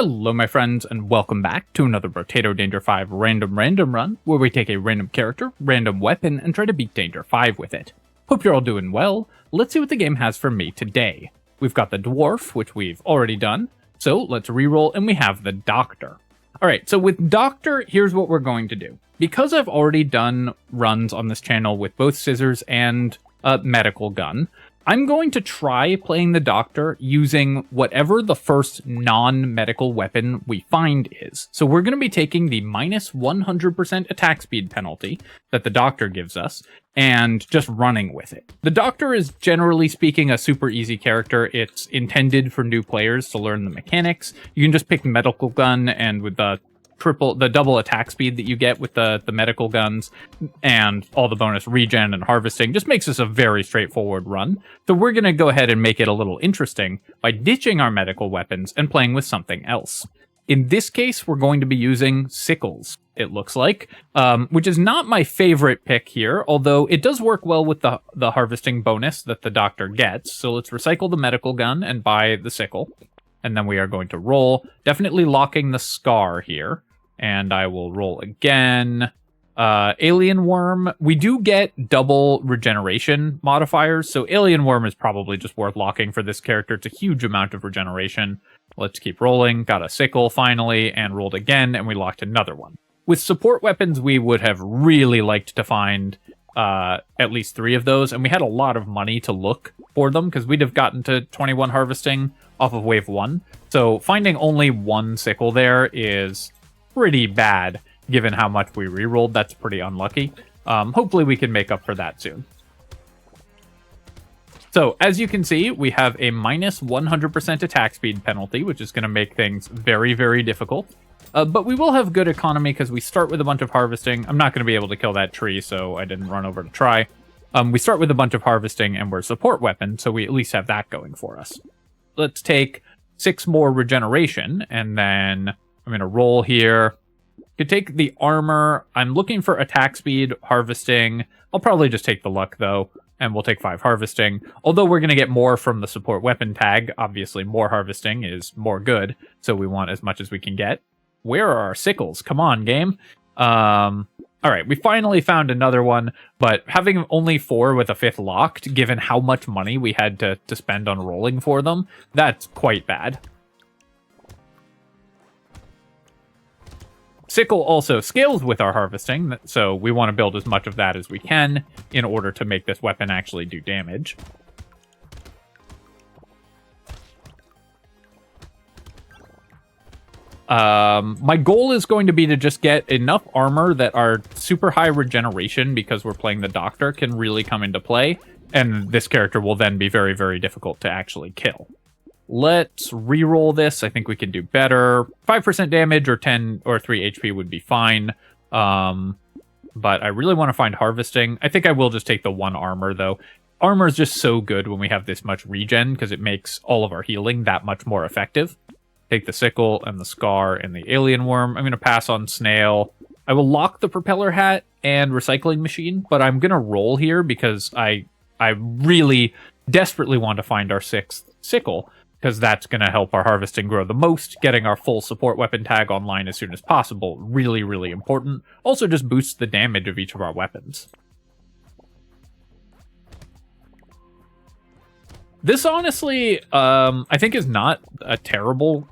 Hello my friends, and welcome back to another Brotato Danger 5 random run, where we take a random character, random weapon, and try to beat Danger 5 with it. Hope you're all doing well. Let's see what the game has for me today. We've got the Dwarf, which we've already done, so let's reroll, and we have the Doctor. Alright, so with Doctor, here's what we're going to do. Because I've already done runs on this channel with both scissors and a medical gun, I'm going to try playing the Doctor using whatever the first non-medical weapon we find is. So we're going to be taking the minus 100% attack speed penalty that the Doctor gives us and just running with it. The Doctor is, generally speaking, a super easy character. It's intended for new players to learn the mechanics. You can just pick the medical gun, and with the double attack speed that you get with the medical guns and all the bonus regen and harvesting just makes this a very straightforward run. So we're going to go ahead and make it a little interesting by ditching our medical weapons and playing with something else. In this case, we're going to be using Sickles, it looks like, which is not my favorite pick here, although it does work well with the harvesting bonus that the Doctor gets. So let's recycle the medical gun and buy the Sickle. And then we are going to roll, definitely locking the Scar here. And I will roll again. Alien Worm. We do get double regeneration modifiers, so Alien Worm is probably just worth locking for this character. It's a huge amount of regeneration. Let's keep rolling. Got a Sickle finally, and rolled again, and we locked another one. With support weapons, we would have really liked to find at least 3 of those, and we had a lot of money to look for them, because we'd have gotten to 21 harvesting off of wave 1. So finding only 1 Sickle there is pretty bad, given how much we rerolled. That's pretty unlucky. Hopefully we can make up for that soon. So, as you can see, we have a minus 100% attack speed penalty, which is going to make things very, very difficult. But we will have good economy because we start with a bunch of harvesting. I'm not going to be able to kill that tree, so I didn't run over to try. We start with a bunch of harvesting, and we're a support weapon, so we at least have that going for us. Let's take 6 more regeneration, and then I'm going to roll here. Could take the armor. I'm looking for attack speed, harvesting. I'll probably just take the luck, though, and we'll take 5 harvesting. Although we're going to get more from the support weapon tag. Obviously, more harvesting is more good, so we want as much as we can get. Where are our Sickles? Come on, game. Alright, we finally found another one, but having only 4 with a 5th locked, given how much money we had to spend on rolling for them, that's quite bad. Sickle also scales with our harvesting, so we want to build as much of that as we can in order to make this weapon actually do damage. My goal is going to be to just get enough armor that our super high regeneration, because we're playing the Doctor, can really come into play, and this character will then be very, very difficult to actually kill. Let's reroll this. I think we can do better. 5% damage or 10 or 3 HP would be fine. But I really want to find harvesting. I think I will just take the 1 armor, though. Armor is just so good when we have this much regen, because it makes all of our healing that much more effective. Take the Sickle and the Scar and the Alien Worm. I'm going to pass on Snail. I will lock the Propeller Hat and Recycling Machine, but I'm going to roll here because I really desperately want to find our 6th Sickle, because that's going to help our harvesting grow the most. Getting our full support weapon tag online as soon as possible, really, really important. Also just boosts the damage of each of our weapons. This honestly, I think is not a terrible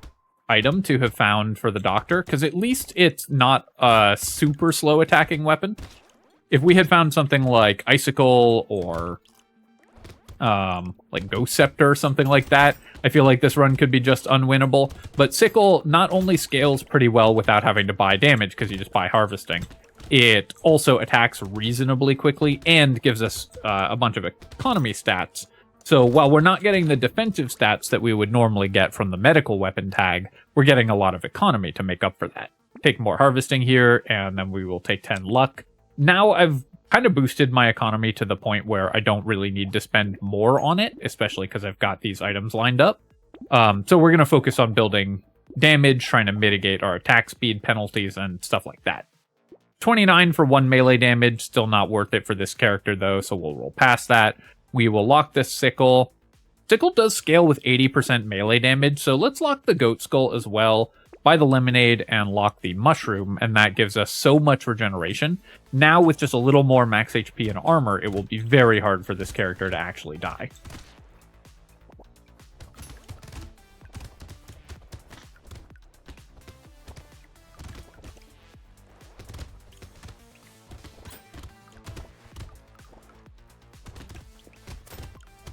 item to have found for the Doctor, because at least it's not a super slow attacking weapon. If we had found something like Icicle or like Ghost Scepter or something like that, I feel like this run could be just unwinnable. But Sickle not only scales pretty well without having to buy damage, because you just buy harvesting, it also attacks reasonably quickly and gives us a bunch of economy stats. So while we're not getting the defensive stats that we would normally get from the medical weapon tag, we're getting a lot of economy to make up for that. Take more harvesting here, and then we will take 10 luck. Now I've kind of boosted my economy to the point where I don't really need to spend more on it, especially because I've got these items lined up. So we're going to focus on building damage, trying to mitigate our attack speed penalties and stuff like that. 29 for 1 melee damage, still not worth it for this character though, so we'll roll past that. We will lock this Sickle. Sickle does scale with 80% melee damage, so let's lock the goat skull as well, buy the lemonade, and lock the mushroom, and that gives us so much regeneration. Now, with just a little more max HP and armor, it will be very hard for this character to actually die.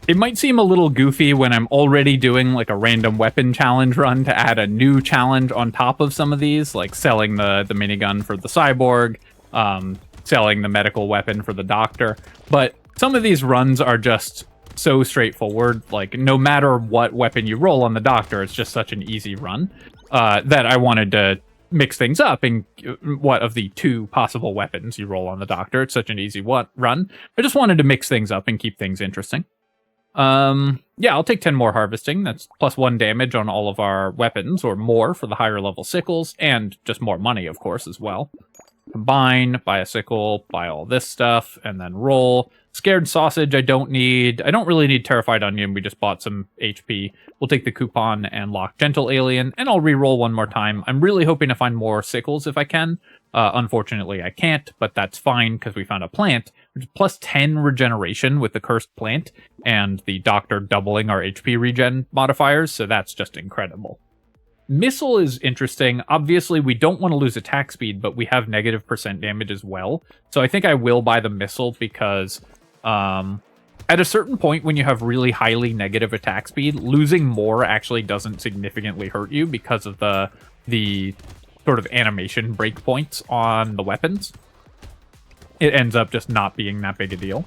It might seem a little goofy when I'm already doing like a random weapon challenge run to add a new challenge on top of some of these, like selling the minigun for the cyborg, selling the medical weapon for the doctor. But some of these runs are just so straightforward. Like, no matter what weapon you roll on the doctor, it's just such an easy run that I wanted to mix things up. And what of the 2 possible weapons you roll on the doctor? It's such an easy run. I just wanted to mix things up and keep things interesting. Yeah, I'll take 10 more harvesting. That's plus 1 damage on all of our weapons, or more for the higher level sickles, and just more money, of course, as well. Combine, buy a sickle, buy all this stuff, and then roll. Scared sausage I don't need. I don't really need terrified onion. We just bought some HP. We'll take the coupon and lock gentle alien, and I'll re-roll one more time. I'm really hoping to find more sickles if I can. Unfortunately, I can't, but that's fine because we found a plant, which is plus 10 regeneration with the cursed plant, and the doctor doubling our HP regen modifiers, so that's just incredible. Missile is interesting. Obviously, we don't want to lose attack speed, but we have negative % damage as well. So I think I will buy the missile because at a certain point when you have really highly negative attack speed, losing more actually doesn't significantly hurt you because of the sort of animation breakpoints on the weapons. It ends up just not being that big a deal.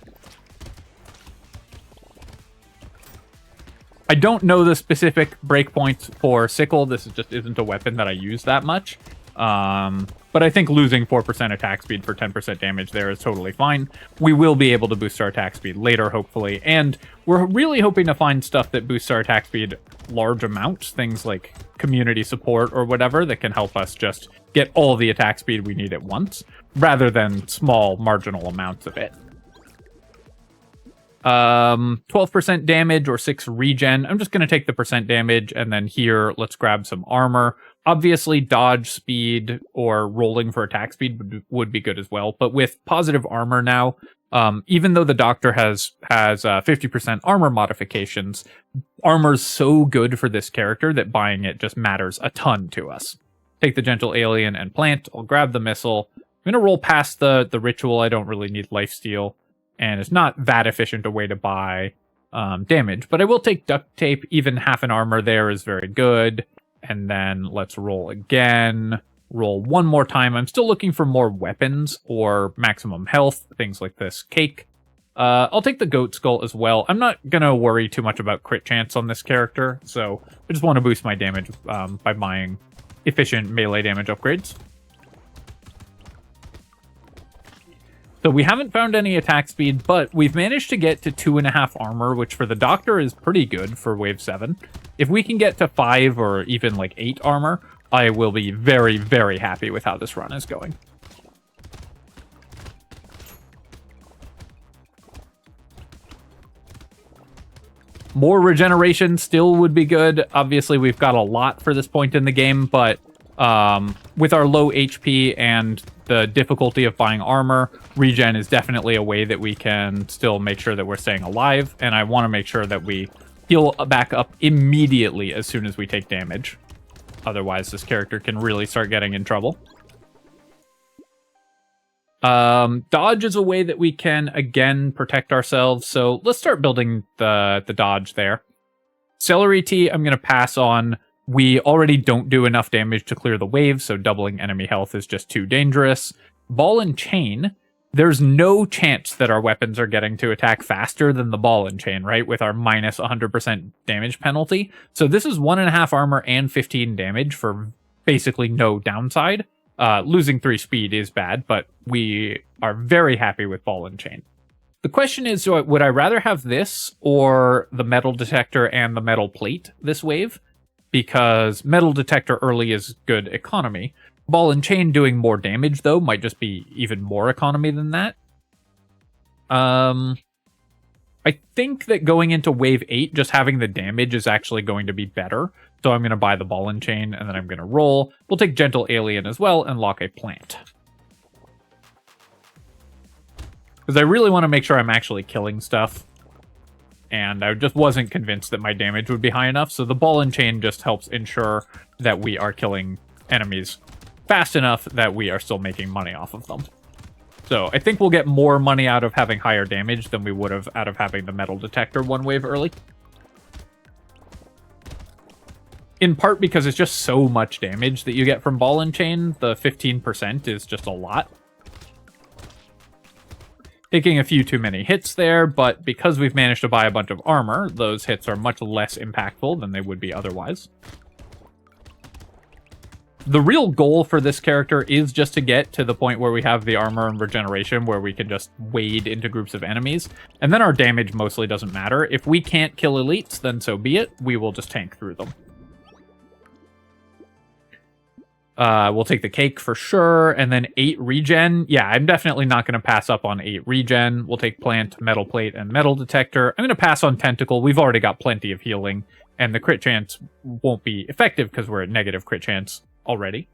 I don't know the specific breakpoints for Sickle. This just isn't a weapon that I use that much. But I think losing 4% attack speed for 10% damage there is totally fine. We will be able to boost our attack speed later, hopefully. And we're really hoping to find stuff that boosts our attack speed large amounts. Things like community support or whatever that can help us just get all the attack speed we need at once, rather than small marginal amounts of it. 12% damage or 6 regen. I'm just going to take the % damage, and then here, let's grab some armor. Obviously, dodge speed or rolling for attack speed would be good as well, but with positive armor now, even though the doctor has 50% armor modifications, armor's so good for this character that buying it just matters a ton to us. Take the gentle alien and plant. I'll grab the missile. I'm going to roll past the ritual. I don't really need lifesteal. And it's not that efficient a way to buy damage. But I will take duct tape. Even half an armor there is very good. And then let's roll again. Roll one more time. I'm still looking for more weapons or maximum health. Things like this cake. I'll take the goat skull as well. I'm not going to worry too much about crit chance on this character. So I just want to boost my damage by buying efficient melee damage upgrades. So we haven't found any attack speed, but we've managed to get to 2.5 armor, which for the doctor is pretty good for wave 7. If we can get to 5 or even like 8 armor, I will be very, very happy with how this run is going. More regeneration still would be good. Obviously, we've got a lot for this point in the game, but with our low HP and the difficulty of buying armor, regen is definitely a way that we can still make sure that we're staying alive, and I want to make sure that we heal back up immediately as soon as we take damage. Otherwise, this character can really start getting in trouble. Dodge is a way that we can, again, protect ourselves, so let's start building the dodge there. Celery tea, I'm going to pass on. We already don't do enough damage to clear the wave, so doubling enemy health is just too dangerous. Ball and chain, there's no chance that our weapons are getting to attack faster than the ball and chain, right? With our minus 100% damage penalty. So this is 1.5 armor and 15 damage for basically no downside. Losing 3 speed is bad, but we are very happy with ball and chain. The question is, would I rather have this or the metal detector and the metal plate this wave? Because metal detector early is good economy. Ball and chain doing more damage, though, might just be even more economy than that. I I think that going into wave 8, just having the damage is actually going to be better. So I'm going to buy the ball and chain, and then I'm going to roll. We'll take Gentle Alien as well and lock a plant. Because I really want to make sure I'm actually killing stuff. And I just wasn't convinced that my damage would be high enough, so the ball and chain just helps ensure that we are killing enemies fast enough that we are still making money off of them. So I think we'll get more money out of having higher damage than we would have out of having the metal detector one wave early. In part because it's just so much damage that you get from ball and chain, the 15% is just a lot. Taking a few too many hits there, but because we've managed to buy a bunch of armor, those hits are much less impactful than they would be otherwise. The real goal for this character is just to get to the point where we have the armor and regeneration, where we can just wade into groups of enemies, and then our damage mostly doesn't matter. If we can't kill elites, then so be it. We will just tank through them. We'll take the cake for sure, and then 8 regen. Yeah, I'm definitely not going to pass up on 8 regen. We'll take plant, metal plate, and metal detector. I'm going to pass on tentacle. We've already got plenty of healing, and the crit chance won't be effective because we're at negative crit chance already.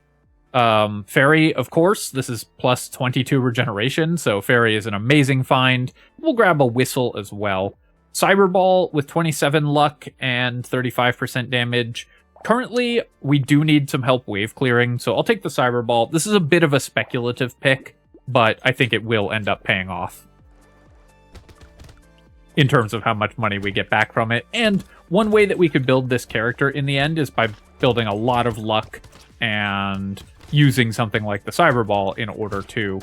Fairy, of course. This is plus 22 regeneration, so Fairy is an amazing find. We'll grab a whistle as well. Cyberball with 27 luck and 35% damage. Currently, we do need some help wave clearing, so I'll take the Cyberball. This is a bit of a speculative pick, but I think it will end up paying off in terms of how much money we get back from it. And one way that we could build this character in the end is by building a lot of luck and using something like the Cyberball in order to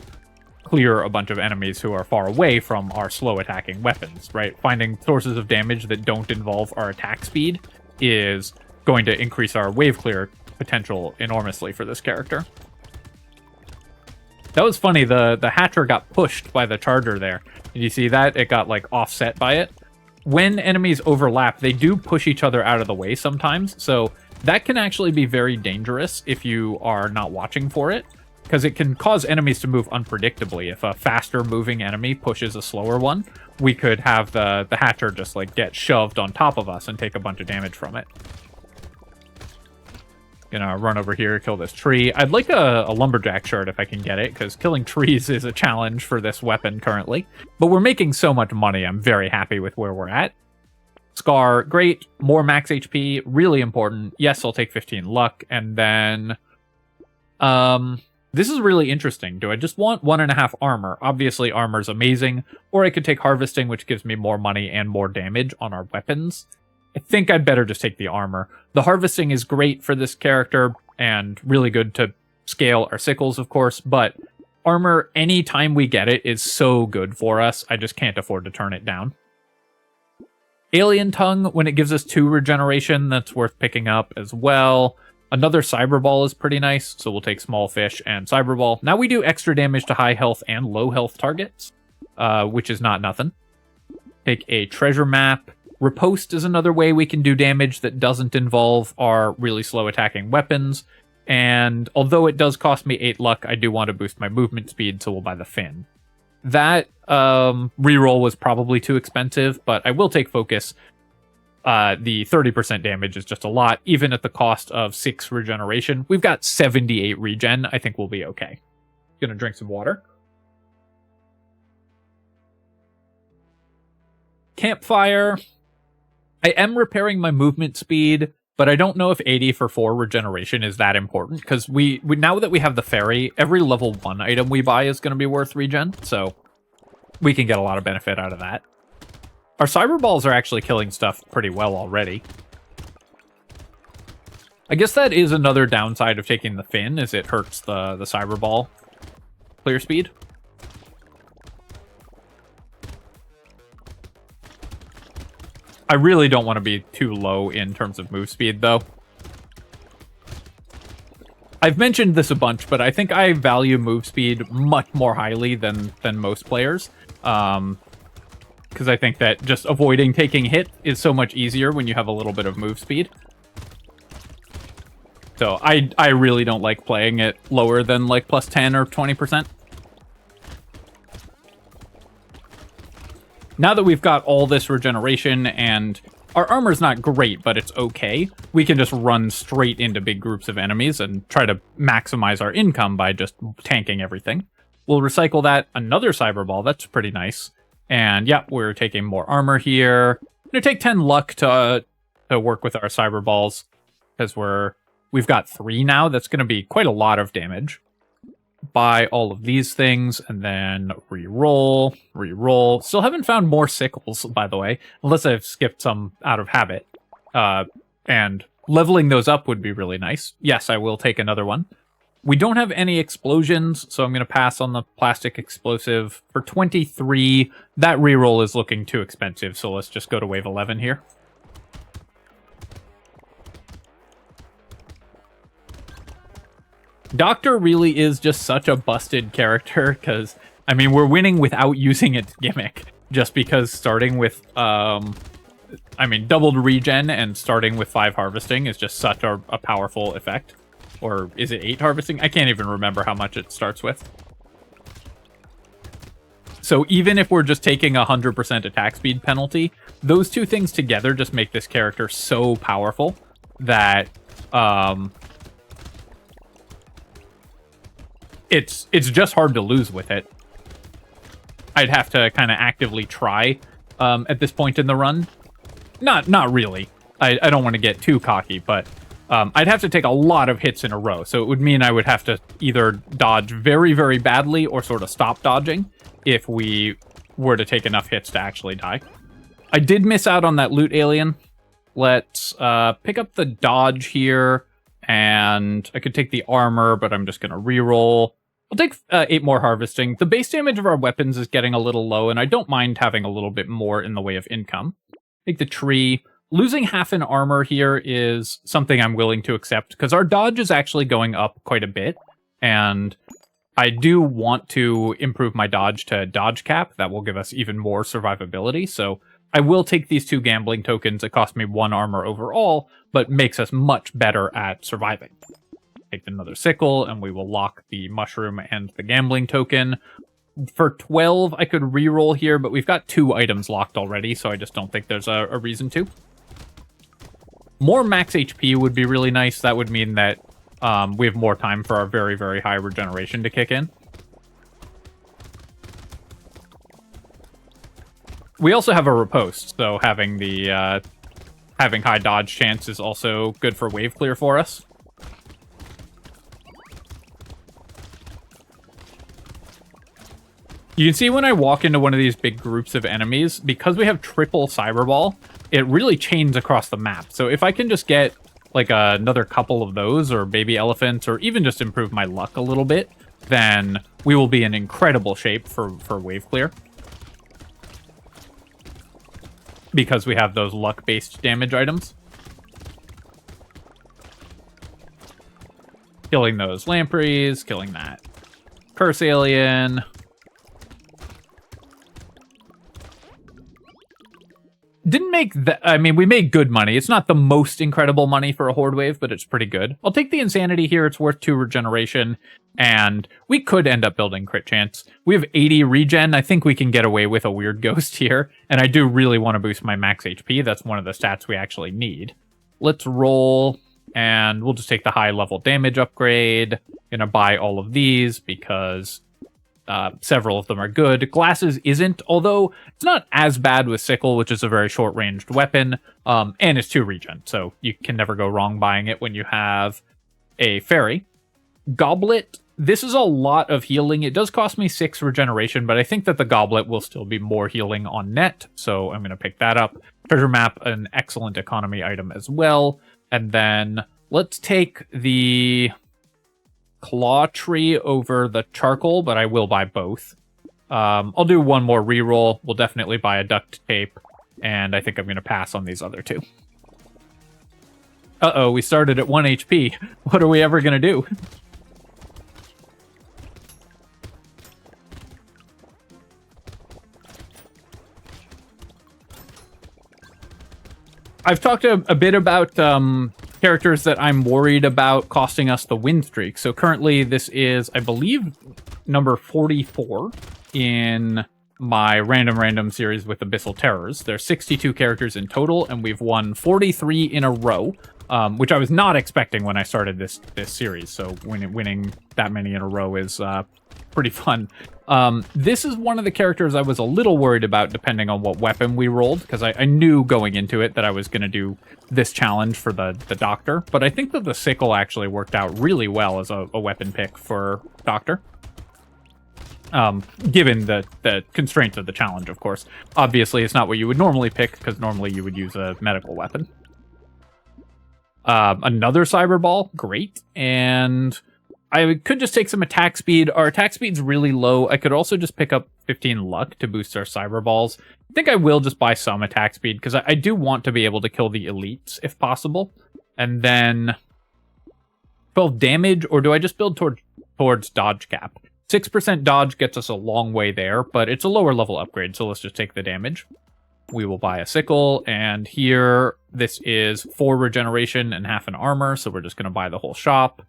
clear a bunch of enemies who are far away from our slow attacking weapons, right? Finding sources of damage that don't involve our attack speed is going to increase our wave clear potential enormously for this character. That was funny, the Hatcher got pushed by the Charger there. Did you see that? It got, like, offset by it. When enemies overlap, they do push each other out of the way sometimes, so that can actually be very dangerous if you are not watching for it, because it can cause enemies to move unpredictably. If a faster moving enemy pushes a slower one, we could have the Hatcher just, like, get shoved on top of us and take a bunch of damage from it. Gonna run over here, kill this tree. I'd like a lumberjack shirt if I can get it, because killing trees is a challenge for this weapon currently. But we're making so much money, I'm very happy with where we're at. Scar, great. More max HP, really important. Yes, I'll take 15 luck. And then... this is really interesting. Do I just want 1.5 armor? Obviously, armor's amazing. Or I could take harvesting, which gives me more money and more damage on our weapons. I think I'd better just take the armor. The harvesting is great for this character, and really good to scale our sickles, of course, but armor, anytime we get it, is so good for us. I just can't afford to turn it down. Alien Tongue, when it gives us 2 regeneration, that's worth picking up as well. Another Cyberball is pretty nice, so we'll take Small Fish and Cyberball. Now we do extra damage to high health and low health targets, which is not nothing. Take a Treasure Map. Riposte is another way we can do damage that doesn't involve our really slow attacking weapons. And although it does cost me 8 luck, I do want to boost my movement speed, so we'll buy the Fin. That reroll was probably too expensive, but I will take Focus. The 30% damage is just a lot, even at the cost of 6 regeneration. We've got 78 regen. I think we'll be okay. Gonna drink some water. Campfire. I am repairing my movement speed, but I don't know if 80 for 4 regeneration is that important, because we now that we have the Fairy, every level 1 item we buy is going to be worth regen, so we can get a lot of benefit out of that. Our Cyberballs are actually killing stuff pretty well already. I guess that is another downside of taking the Fin, is it hurts the Cyberball clear speed. I really don't want to be too low in terms of move speed, though. I've mentioned this a bunch, but I think I value move speed much more highly than most players. Because I think that just avoiding taking hit is so much easier when you have a little bit of move speed. So I really don't like playing it lower than like plus 10 or 20%. Now that we've got all this regeneration and our armor's not great, but it's okay, we can just run straight into big groups of enemies and try to maximize our income by just tanking everything. We'll recycle that. Another cyber ball. That's pretty nice. And yeah, we're taking more armor here. I'm gonna take 10 luck to work with our cyber balls because we've got 3 now. That's gonna be quite a lot of damage. Buy all of these things and then re-roll. Still haven't found more sickles, by the way, unless I've skipped some out of habit. And leveling those up would be really nice. Yes, I will take another one. We don't have any explosions, so I'm going to pass on the plastic explosive. For 23, that reroll is looking too expensive, so let's just go to wave 11 here. Doctor really is just such a busted character, because, I mean, we're winning without using its gimmick, just because starting with, doubled regen and starting with 5 harvesting is just such a powerful effect. Or is it 8 harvesting? I can't even remember how much it starts with. So even if we're just taking 100% attack speed penalty, those two things together just make this character so powerful that it's just hard to lose with it. I'd have to kind of actively try at this point in the run. Not really. I don't want to get too cocky, but I'd have to take a lot of hits in a row, so it would mean I would have to either dodge very, very badly or sort of stop dodging if we were to take enough hits to actually die. I did miss out on that loot alien. Let's pick up the dodge here, and I could take the armor, but I'm just going to reroll. I'll take 8 more harvesting. The base damage of our weapons is getting a little low, and I don't mind having a little bit more in the way of income. Take the tree. Losing half in armor here is something I'm willing to accept, because our dodge is actually going up quite a bit, and I do want to improve my dodge to dodge cap. That will give us even more survivability, so I will take these 2 gambling tokens. It cost me 1 armor overall, but makes us much better at surviving. Take another sickle, and we will lock the mushroom and the gambling token. For 12, I could reroll here, but we've got 2 items locked already, so I just don't think there's a reason to. More max HP would be really nice. That would mean that we have more time for our very, very high regeneration to kick in. We also have a riposte, so having the having high dodge chance is also good for wave clear for us. You can see when I walk into one of these big groups of enemies, because we have triple cyberball, it really chains across the map. So if I can just get like another couple of those, or baby elephants, or even just improve my luck a little bit, then we will be in incredible shape for wave clear. Because we have those luck-based damage items. Killing those lampreys, killing that curse alien. Didn't make that. I mean, we made good money. It's not the most incredible money for a horde wave, but it's pretty good. I'll take the insanity here. It's worth 2 regeneration, and we could end up building crit chance. We have 80 regen. I think we can get away with a weird ghost here, and I do really want to boost my max HP. That's one of the stats we actually need. Let's roll, and we'll just take the high level damage upgrade. Gonna buy all of these because several of them are good. Glasses isn't, although it's not as bad with Sickle, which is a very short-ranged weapon, and it's 2 regen, so you can never go wrong buying it when you have a fairy. Goblet, this is a lot of healing. It does cost me 6 regeneration, but I think that the goblet will still be more healing on net, so I'm going to pick that up. Treasure map, an excellent economy item as well. And then let's take the claw tree over the charcoal, but I will buy both. I'll do 1 more reroll. We'll definitely buy a duct tape, and I think I'm going to pass on these other 2. Uh-oh, we started at 1 HP. What are we ever going to do? I've talked a bit about characters that I'm worried about costing us the win streak. So currently this is, I believe, number 44 in my random series with Abyssal Terrors. There's 62 characters in total, and we've won 43 in a row, which I was not expecting when I started this series. So winning that many in a row is pretty fun. This is one of the characters I was a little worried about depending on what weapon we rolled, because I knew going into it that I was going to do this challenge for the Doctor, but I think that the Sickle actually worked out really well as a weapon pick for Doctor. Given the constraints of the challenge, of course. Obviously, it's not what you would normally pick, because normally you would use a medical weapon. Another Cyberball, great, and I could just take some attack speed. Our attack speed's really low. I could also just pick up 15 luck to boost our Cyberballs. I think I will just buy some attack speed, because I do want to be able to kill the elites, if possible. And then 12 damage, or do I just build towards dodge cap? 6% dodge gets us a long way there, but it's a lower level upgrade, so let's just take the damage. We will buy a Sickle, and here, this is 4 regeneration and half an armor, so we're just going to buy the whole shop.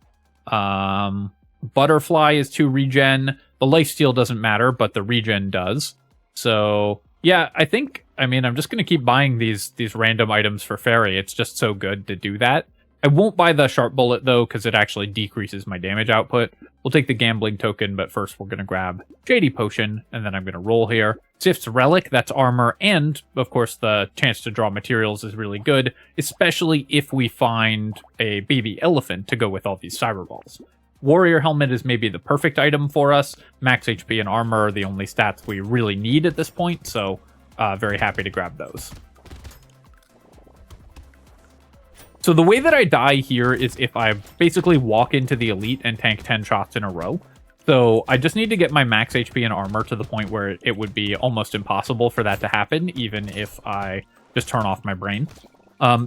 Butterfly is 2 regen. The lifesteal doesn't matter, but the regen does. So, yeah, I'm just going to keep buying these random items for Fairy. It's just so good to do that. I won't buy the Sharp Bullet, though, because it actually decreases my damage output. We'll take the Gambling Token, but first we're going to grab Shady Potion, and then I'm going to roll here. Sift's Relic, that's armor, and, of course, the chance to draw materials is really good, especially if we find a baby elephant to go with all these Cyberballs. Warrior Helmet is maybe the perfect item for us. Max HP and armor are the only stats we really need at this point, so very happy to grab those. So the way that I die here is if I basically walk into the elite and tank 10 shots in a row. So I just need to get my max HP and armor to the point where it would be almost impossible for that to happen, even if I just turn off my brain.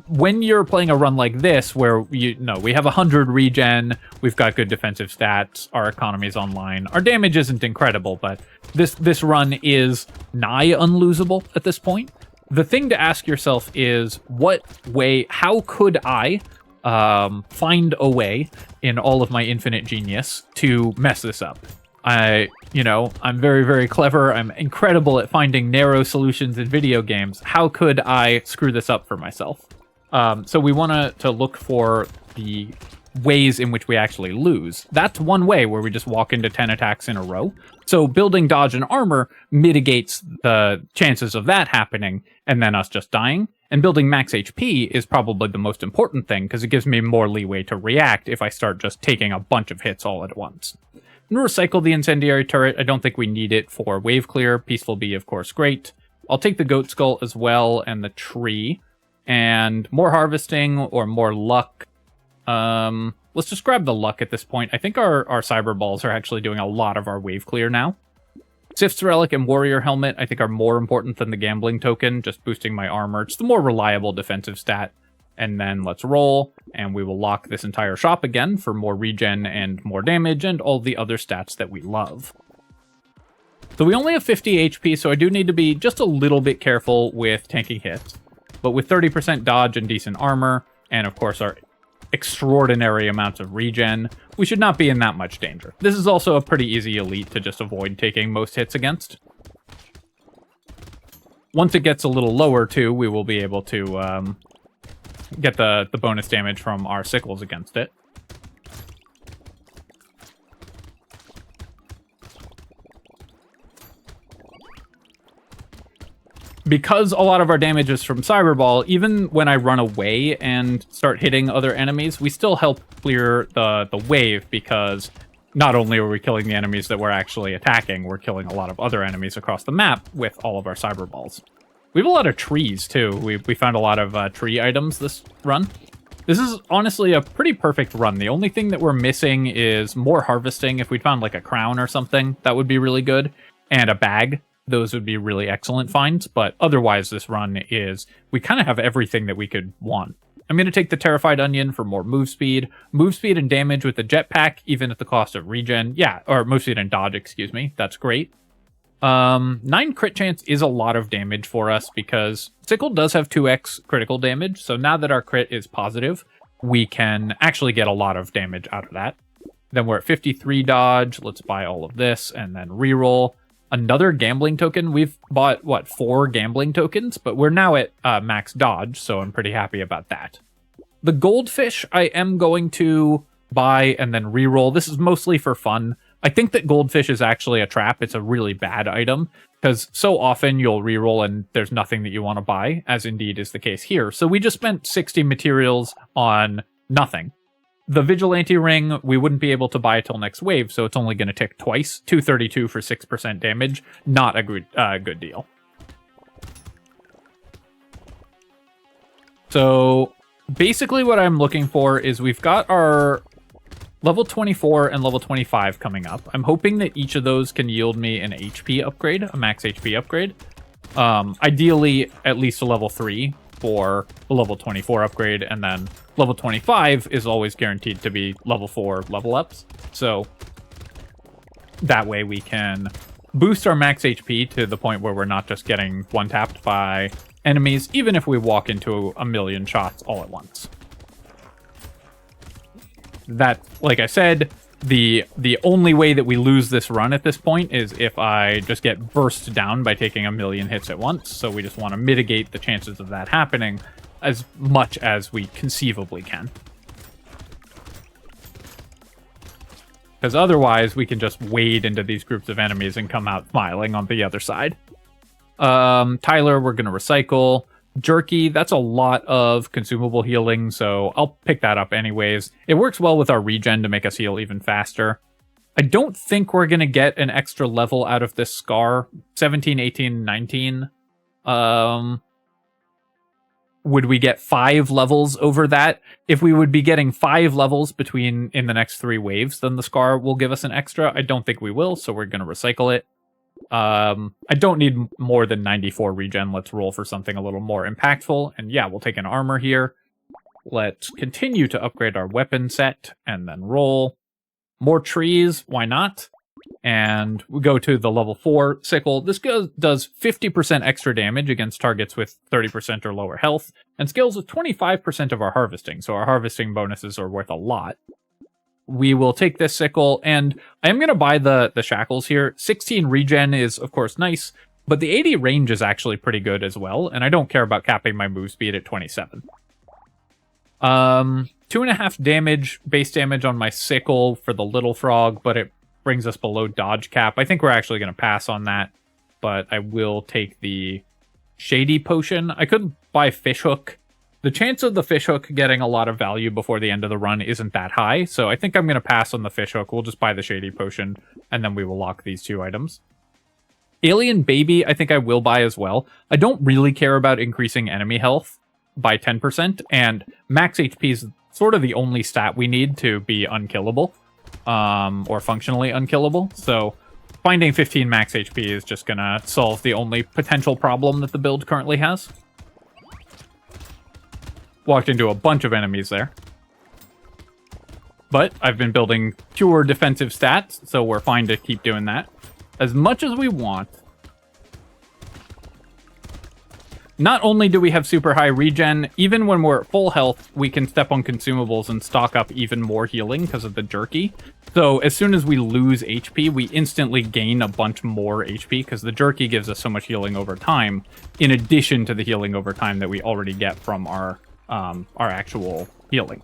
When you're playing a run like this, where we have 100 regen, we've got good defensive stats, our economy's online, our damage isn't incredible, but this run is nigh unlosable at this point. The thing to ask yourself is, how could I find a way in all of my infinite genius to mess this up? I'm very, very clever. I'm incredible at finding narrow solutions in video games. How could I screw this up for myself? So we want to look for the ways in which we actually lose. That's one way, where we just walk into 10 attacks in a row. So building dodge and armor mitigates the chances of that happening and then us just dying. And building max HP is probably the most important thing, because it gives me more leeway to react if I start just taking a bunch of hits all at once. And recycle the incendiary turret. I don't think we need it for wave clear. Peaceful Bee, of course, great. I'll take the goat skull as well, and the tree. And more harvesting or more luck. Let's just grab the luck at this point. I think our Cyberballs are actually doing a lot of our wave clear now. Sift's Relic and Warrior Helmet, I think, are more important than the Gambling Token, just boosting my armor. It's the more reliable defensive stat. And then let's roll, and we will lock this entire shop again for more regen and more damage and all the other stats that we love. So we only have 50 HP, so I do need to be just a little bit careful with tanking hits. But with 30% dodge and decent armor, and of course our extraordinary amounts of regen, we should not be in that much danger. This is also a pretty easy elite to just avoid taking most hits against. Once it gets a little lower, too, we will be able to get the bonus damage from our sickles against it. Because a lot of our damage is from Cyberball, even when I run away and start hitting other enemies, we still help clear the wave, because not only are we killing the enemies that we're actually attacking, we're killing a lot of other enemies across the map with all of our Cyberballs. We have a lot of trees, too. We found a lot of tree items this run. This is honestly a pretty perfect run. The only thing that we're missing is more harvesting. If we found like a crown or something, that would be really good. And a bag. Those would be really excellent finds, but otherwise this run is, we kind of have everything that we could want. I'm going to take the Terrified Onion for more move speed and damage with the jetpack, even at the cost of regen. Yeah, or move speed and dodge, excuse me. That's great. 9 crit chance is a lot of damage for us, because Sickle does have 2x critical damage, so now that our crit is positive, we can actually get a lot of damage out of that. Then we're at 53 dodge. Let's buy all of this and then reroll. another gambling token. We've bought, what, 4 gambling tokens, but we're now at max dodge, so I'm pretty happy about that. The goldfish I am going to buy and then reroll. This is mostly for fun. I think that goldfish is actually a trap. It's a really bad item, because so often you'll reroll and there's nothing that you want to buy, as indeed is the case here. So we just spent 60 materials on nothing. The Vigilante Ring, we wouldn't be able to buy till next wave, so it's only going to tick twice. 232 for 6% damage. Not a good deal. So basically what I'm looking for is we've got our level 24 and level 25 coming up. I'm hoping that each of those can yield me an HP upgrade, a max HP upgrade. Ideally, at least a level 3 for the level 24 upgrade, and then level 25 is always guaranteed to be level 4 level ups. So that way we can boost our max HP to the point where we're not just getting one-tapped by enemies, even if we walk into a million shots all at once. That, like I said, the only way that we lose this run at this point is if I just get burst down by taking a million hits at once. So we just want to mitigate the chances of that happening as much as we conceivably can. Because otherwise we can just wade into these groups of enemies and come out smiling on the other side. Tyler, we're going to recycle. Jerky, that's a lot of consumable healing, so I'll pick that up anyways. It works well with our regen to make us heal even faster. I don't think we're going to get an extra level out of this scar. 17, 18, 19. Would we get 5 levels over that? If we would be getting 5 levels in the next 3 waves, then the scar will give us an extra. I don't think we will, so we're going to recycle it. I don't need more than 94 regen. Let's roll for something a little more impactful. And yeah, we'll take an armor here. Let's continue to upgrade our weapon set and then roll. More trees, why not? And we go to the level 4 Sickle. This does 50% extra damage against targets with 30% or lower health, and scales with 25% of our harvesting, so our harvesting bonuses are worth a lot. We will take this Sickle, and I am going to buy the shackles here. 16 regen is, of course, nice, but the 80 range is actually pretty good as well, and I don't care about capping my move speed at 27. 2.5 damage, base damage on my Sickle for the little frog, but it brings us below dodge cap. I think we're actually going to pass on that, but I will take the Shady Potion. I could buy Fishhook. The chance of the Fishhook getting a lot of value before the end of the run isn't that high, so I think I'm going to pass on the Fishhook. We'll just buy the Shady Potion, and then we will lock these 2 items. Alien Baby, I think I will buy as well. I don't really care about increasing enemy health by 10%, and max HP is sort of the only stat we need to be unkillable, or functionally unkillable, so finding 15 max HP is just going to solve the only potential problem that the build currently has. Walked into a bunch of enemies there. But I've been building pure defensive stats, so we're fine to keep doing that as much as we want. Not only do we have super high regen, even when we're at full health, we can step on consumables and stock up even more healing because of the jerky. So as soon as we lose HP, we instantly gain a bunch more HP because the jerky gives us so much healing over time, in addition to the healing over time that we already get from our actual healing.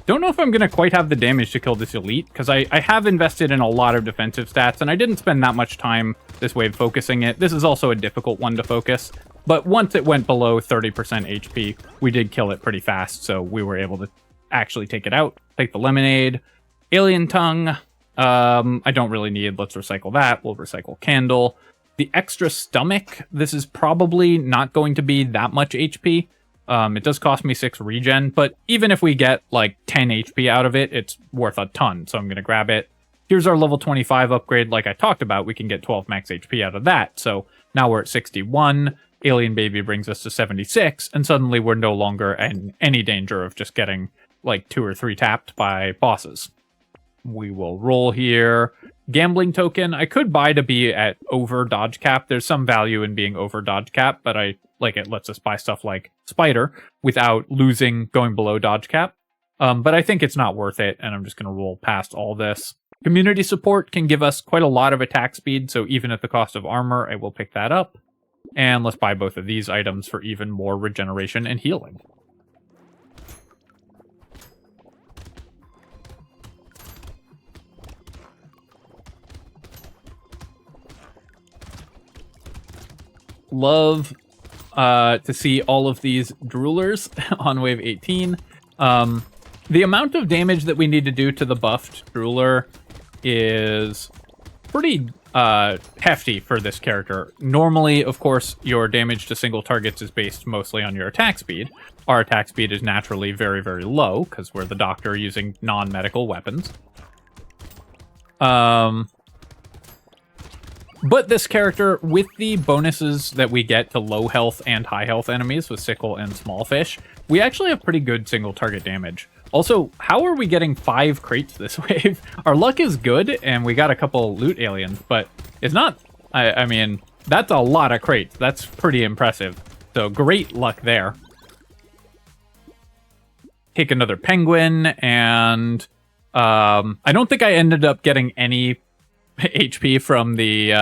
Don't know if I'm going to quite have the damage to kill this elite, because I have invested in a lot of defensive stats, and I didn't spend that much time this wave focusing it. This is also a difficult one to focus, but once it went below 30% HP, we did kill it pretty fast, so we were able to actually take it out. Take the lemonade. Alien tongue. I don't really need. Let's recycle that. We'll recycle candle. The extra stomach. This is probably not going to be that much HP. It does cost me 6 regen, but even if we get like 10 HP out of it, it's worth a ton, so I'm going to grab it. Here's our level 25 upgrade. Like I talked about, we can get 12 max HP out of that, so now we're at 61. Alien Baby brings us to 76, and suddenly we're no longer in any danger of just getting like 2 or 3 tapped by bosses. We will roll here. Gambling token, I could buy to be at over dodge cap. There's some value in being over dodge cap, but I like it lets us buy stuff like Spider without going below dodge cap. But I think it's not worth it, and I'm just going to roll past all this. Community support can give us quite a lot of attack speed, so even at the cost of armor, I will pick that up. And let's buy both of these items for even more regeneration and healing. Love to see all of these droolers on wave 18. The amount of damage that we need to do to the buffed drooler is pretty hefty for this character. Normally, of course, your damage to single targets is based mostly on your attack speed. Our attack speed is naturally very, very low, because we're the doctor using non-medical weapons. But this character, with the bonuses that we get to low health and high health enemies with Sickle and Small Fish, we actually have pretty good single target damage. Also, how are we getting 5 crates this wave? Our luck is good, and we got a couple loot aliens, but it's not... I mean, that's a lot of crates. That's pretty impressive. So, great luck there. Take another penguin, and... I don't think I ended up getting any HP from the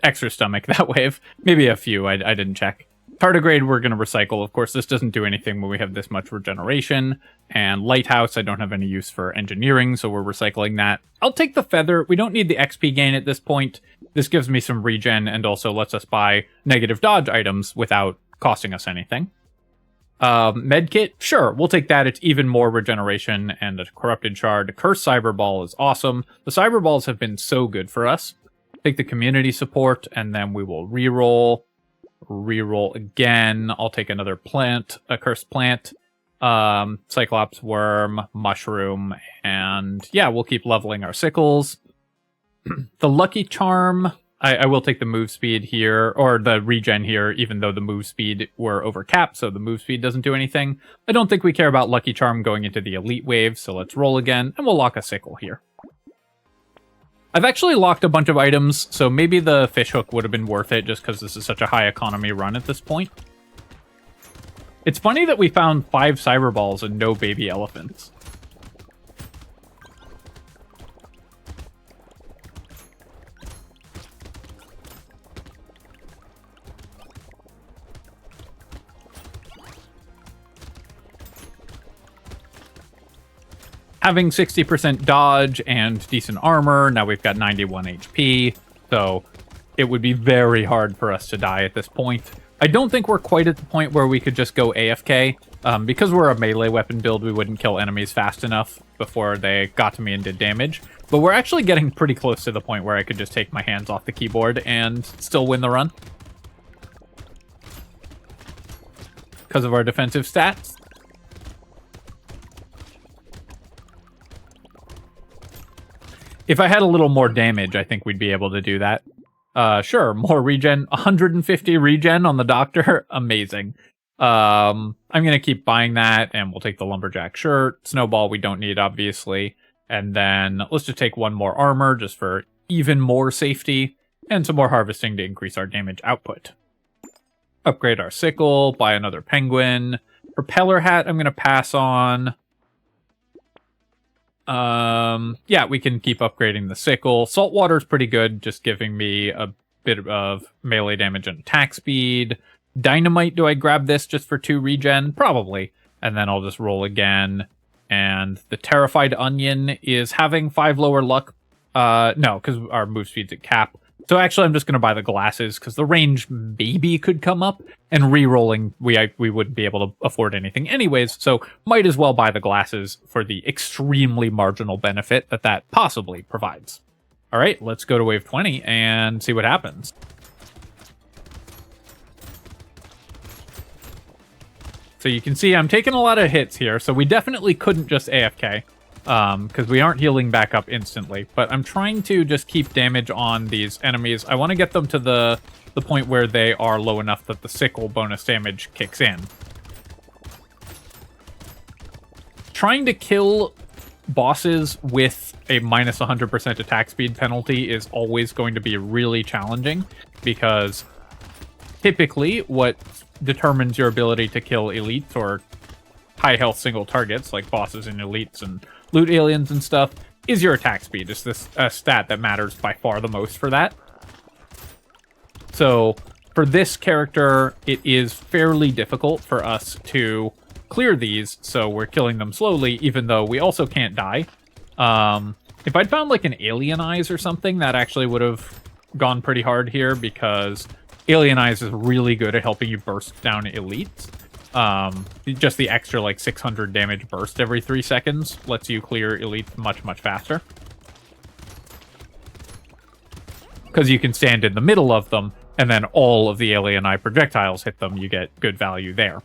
extra stomach that wave. Maybe a few, I didn't check. Tardigrade we're going to recycle. Of course, this doesn't do anything when we have this much regeneration. And Lighthouse, I don't have any use for engineering, so we're recycling that. I'll take the feather. We don't need the XP gain at this point. This gives me some regen and also lets us buy negative dodge items without costing us anything. Medkit, sure, we'll take that. It's even more regeneration and a corrupted shard. Cursed Cyberball is awesome. The Cyberballs have been so good for us. Take the community support, and then we will reroll. Reroll again. I'll take another plant, a cursed plant, Cyclops worm, mushroom, and yeah, we'll keep leveling our sickles. The lucky charm, I will take the move speed here, or the regen here, even though the move speed were over capped, so the move speed doesn't do anything. I don't think we care about lucky charm going into the elite wave, so let's roll again, and we'll lock a sickle here. I've actually locked a bunch of items, so maybe the fishhook would have been worth it just because this is such a high economy run at this point. It's funny that we found 5 cyberballs and no baby elephants. Having 60% dodge and decent armor, now we've got 91 HP, so it would be very hard for us to die at this point. I don't think we're quite at the point where we could just go AFK. Because we're a melee weapon build, we wouldn't kill enemies fast enough before they got to me and did damage. But we're actually getting pretty close to the point where I could just take my hands off the keyboard and still win the run. Because of our defensive stats. If I had a little more damage, I think we'd be able to do that. Sure, more regen. 150 regen on the doctor. Amazing. I'm going to keep buying that, and we'll take the lumberjack shirt. Snowball we don't need, obviously. And then let's just take one more armor, just for even more safety. And some more harvesting to increase our damage output. Upgrade our sickle, buy another penguin. Propeller hat I'm going to pass on. Yeah, we can keep upgrading the sickle. Saltwater's pretty good, just giving me a bit of melee damage and attack speed. Dynamite, do I grab this just for 2 regen? Probably. And then I'll just roll again. And the Terrified Onion is having 5 lower luck. No, because our move speed's at cap. So actually, I'm just going to buy the glasses, because the range maybe could come up, and re-rolling, we wouldn't be able to afford anything anyways, so might as well buy the glasses for the extremely marginal benefit that that possibly provides. All right, let's go to wave 20 and see what happens. So you can see I'm taking a lot of hits here, so we definitely couldn't just AFK. Because we aren't healing back up instantly. But I'm trying to just keep damage on these enemies. I want to get them to the point where they are low enough that the sickle bonus damage kicks in. Trying to kill bosses with a minus 100% attack speed penalty is always going to be really challenging. Because typically what determines your ability to kill elites or high health single targets like bosses and elites and loot aliens and stuff is your attack speed. It's this stat that matters by far the most for that. So for this character, it is fairly difficult for us to clear these, so we're killing them slowly, even though we also can't die. If I'd found like an Alien Eyes or something, that actually would have gone pretty hard here, because Alien Eyes is really good at helping you burst down elites. Just the extra like 600 damage burst every 3 seconds lets you clear elites much, much faster. Because you can stand in the middle of them, and then all of the Alien Eye projectiles hit them. You get good value there.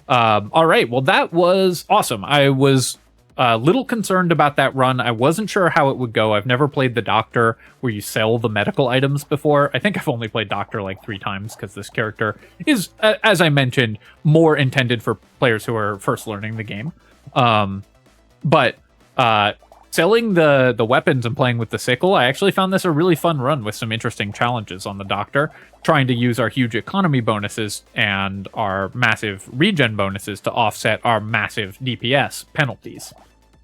All right, well, that was awesome. I was a little concerned about that run. I wasn't sure how it would go. I've never played the Doctor where you sell the medical items before. I think I've only played Doctor like 3 times because this character is, as I mentioned, more intended for players who are first learning the game. But selling the weapons and playing with the Sickle, I actually found this a really fun run with some interesting challenges on the Doctor, trying to use our huge economy bonuses and our massive regen bonuses to offset our massive DPS penalties.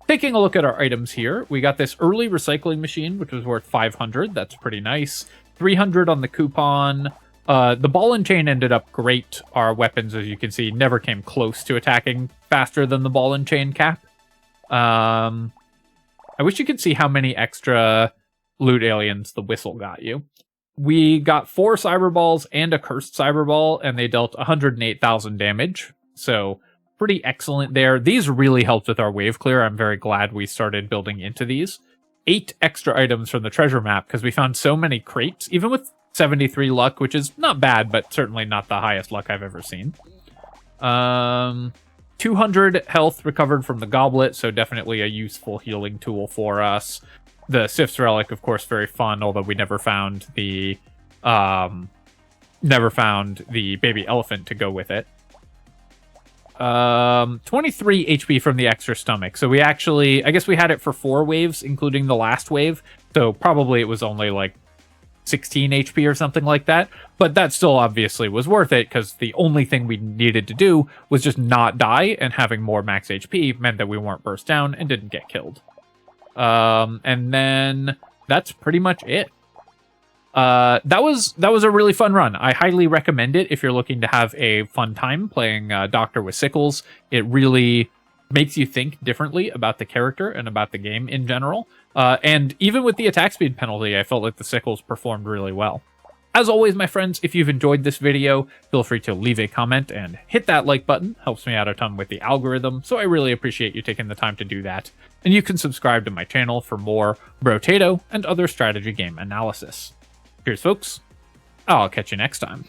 Taking a look at our items here, we got this early recycling machine, which was worth 500. That's pretty nice. 300 on the coupon. The ball and chain ended up great. Our weapons, as you can see, never came close to attacking faster than the ball and chain cap. I wish you could see how many extra loot aliens the whistle got you. We got 4 cyberballs and a cursed cyberball, and they dealt 108,000 damage. So pretty excellent there. These really helped with our wave clear. I'm very glad we started building into these. 8 extra items from the treasure map, because we found so many crates, even with 73 luck, which is not bad, but certainly not the highest luck I've ever seen. 200 health recovered from the goblet, so definitely a useful healing tool for us. The Sif's relic, of course, very fun, although we never found the baby elephant to go with it. 23 HP from the extra stomach. So we actually, I guess we had it for 4 waves, including the last wave. So probably it was only like 16 HP or something like that. But that still obviously was worth it, because the only thing we needed to do was just not die, and having more max HP meant that we weren't burst down and didn't get killed. And then that's pretty much it. That was a really fun run. I highly recommend it if you're looking to have a fun time playing Doctor with Sickles. It really makes you think differently about the character and about the game in general. And even with the attack speed penalty, I felt like the Sickles performed really well. As always, my friends, if you've enjoyed this video, feel free to leave a comment and hit that like button. Helps me out a ton with the algorithm, so I really appreciate you taking the time to do that. And you can subscribe to my channel for more Brotato and other strategy game analysis. Cheers, folks. I'll catch you next time.